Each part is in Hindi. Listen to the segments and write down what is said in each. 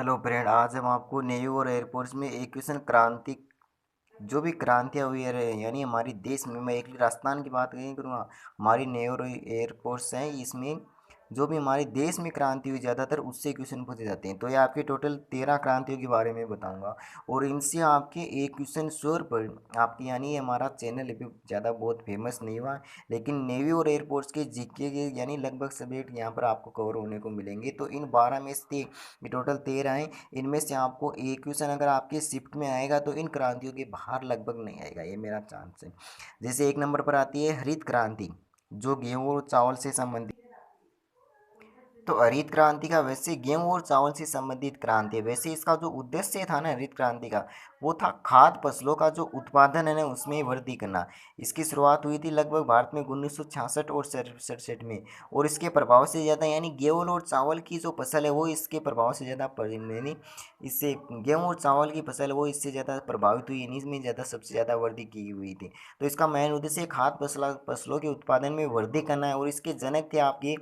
हेलो फ्रेंड, आज हम आपको नेवी और एयरफोर्स में एक क्वेश्चन क्रांति जो भी क्रांतियाँ हुई है यानी हमारी देश में, मैं एक राजस्थान की बात नहीं करूँगा। हमारी नेवी और एयरफोर्स हैं, इसमें जो भी हमारे देश में क्रांति हुई ज़्यादातर उससे क्वेश्चन पूछे जाते हैं। तो ये आपके टोटल 13 क्रांतियों के बारे में बताऊंगा और इनसे आपके एक क्वेश्चन श्योर पर आपके, यानी हमारा चैनल अभी ज़्यादा बहुत फेमस नहीं हुआ, लेकिन नेवी और एयरफोर्स के जीके के यानी लगभग सब्जेक्ट यहाँ पर आपको कवर होने को मिलेंगे। तो इन 12 में से ये टोटल 13 हैं, इनमें से आपको एक क्वेश्चन अगर आपके शिफ्ट में आएगा तो इन क्रांतियों के बाहर लगभग नहीं आएगा, ये मेरा चांस है। जैसे एक नंबर पर आती है हरित क्रांति, जो गेहूँ और चावल से संबंधित। तो हरित क्रांति का वैसे गेहूं और चावल से संबंधित क्रांति है। वैसे इसका जो उद्देश्य था ना हरित क्रांति का, वो था खाद्य फसलों का जो उत्पादन है ना उसमें वृद्धि करना। इसकी शुरुआत हुई थी लगभग भारत में 1966 और 67 में, और इसके प्रभाव से ज़्यादा यानी गेहूं और चावल की जो फसल है वो इसके प्रभाव से ज़्यादा यानी इससे गेहूँ और चावल की फसल वो इससे ज़्यादा प्रभावित हुई, इसमें ज़्यादा सबसे ज़्यादा वृद्धि की हुई थी। तो इसका मेन उद्देश्य खाद्य फसलों के उत्पादन में वृद्धि करना है, और इसके जनक थे आपके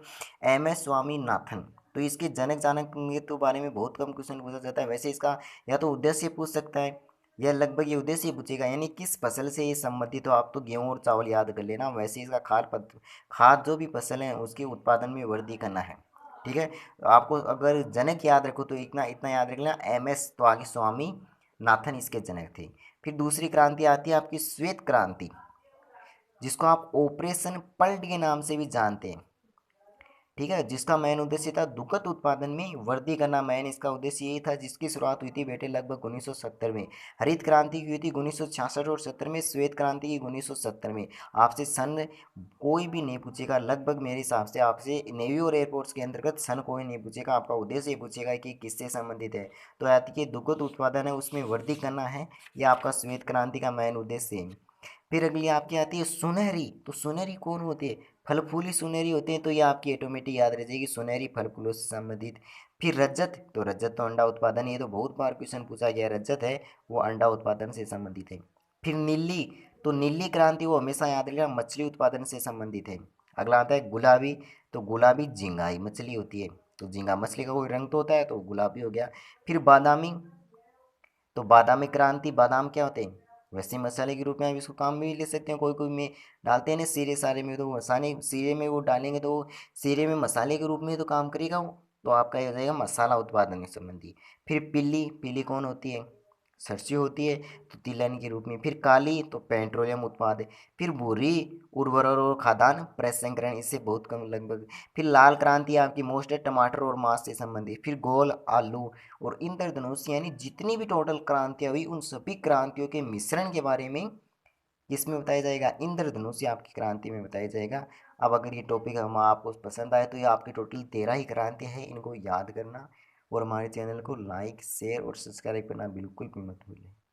MS स्वामीनाथन। तो इसके जनक जानक के तो बारे में बहुत कम क्वेश्चन पूछा जाता है। वैसे इसका या तो उद्देश्य पूछ सकता है या लगभग ये उद्देश्य पूछेगा, यानी किस फसल से ये संबंधित हो। आप तो गेहूं और चावल याद कर लेना। वैसे इसका खाद जो भी फसल है उसके उत्पादन में वृद्धि करना है। ठीक है, तो आपको अगर जनक याद रखो तो इतना इतना याद रख लेना, MS तो आगे स्वामी नाथन इसके जनक थे। फिर दूसरी क्रांति आती है आपकी श्वेत क्रांति, जिसको आप ऑपरेशन पल्ट के नाम से भी जानते हैं। ठीक है, जिसका मेन उद्देश्य था दुग्ध उत्पादन में वृद्धि करना। मेन इसका उद्देश्य यही था, जिसकी शुरुआत हुई थी बेटे लगभग 1970 में। हरित क्रांति की हुई थी 1966 और 70 में, श्वेत क्रांति की 1970 में। आपसे सन कोई भी नहीं पूछेगा लगभग, मेरे हिसाब से आपसे नेवी और एयरफोर्स के अंतर्गत सन कोई नहीं पूछेगा। आपका उद्देश्य ये पूछेगा कि किससे संबंधित है। तो आती कि दुग्ध उत्पादन है उसमें वृद्धि करना है, यह आपका श्वेत क्रांति का मेन उद्देश्य है। फिर अगली आपकी आती है सुनहरी। तो सुनहरी कौन होती है? फल फूल ही सुनहरी होते हैं, तो ये आपकी ऑटोमेटिक याद रह जाएगी, सुनहरी फल फूलों से संबंधित। फिर रजत, तो रजत तो अंडा उत्पादन, ये तो बहुत बार क्वेश्चन पूछा गया, रजत है वो अंडा उत्पादन से संबंधित है। फिर नीली, तो नीली क्रांति वो हमेशा याद रखना मछली उत्पादन से संबंधित है। अगला आता है गुलाबी, तो गुलाबी झींगाई मछली होती है, तो झींगा मछली का कोई रंग तो होता है, तो गुलाबी हो गया। फिर बादामी, तो बादामी क्रांति, बादाम क्या होते हैं? वैसे मसाले के रूप में आप इसको काम भी ले सकते हैं। कोई कोई में डालते हैं ना सीरे सारे में, तो मसाले सीरे में वो डालेंगे तो सीरे में मसाले के रूप में तो काम करेगा वो। तो आपका ये हो जाएगा मसाला उत्पादन के संबंधी। फिर पीली, पीली कौन होती है? सरसों होती है, तो तिलहन के रूप में। फिर काली, तो पेट्रोलियम उत्पाद है। फिर भूरी, उर्वरक और खाद्यान्न प्रसंस्करण, इससे बहुत कम लगभग। फिर लाल क्रांति आपकी मोस्ट है टमाटर और मांस से संबंधित। फिर गोल आलू और इंद्रधनुष, यानी जितनी भी टोटल क्रांतियाँ हुई उन सभी क्रांतियों के मिश्रण के बारे में किसमें बताया जाएगा? इंद्रधनुष आपकी क्रांति में बताया जाएगा। अब अगर ये टॉपिक हम आपको पसंद आए तो ये आपकी टोटल 13 ही क्रांति है, इनको याद करना और हमारे चैनल को लाइक शेयर और सब्सक्राइब करना बिल्कुल भी मत भूलें।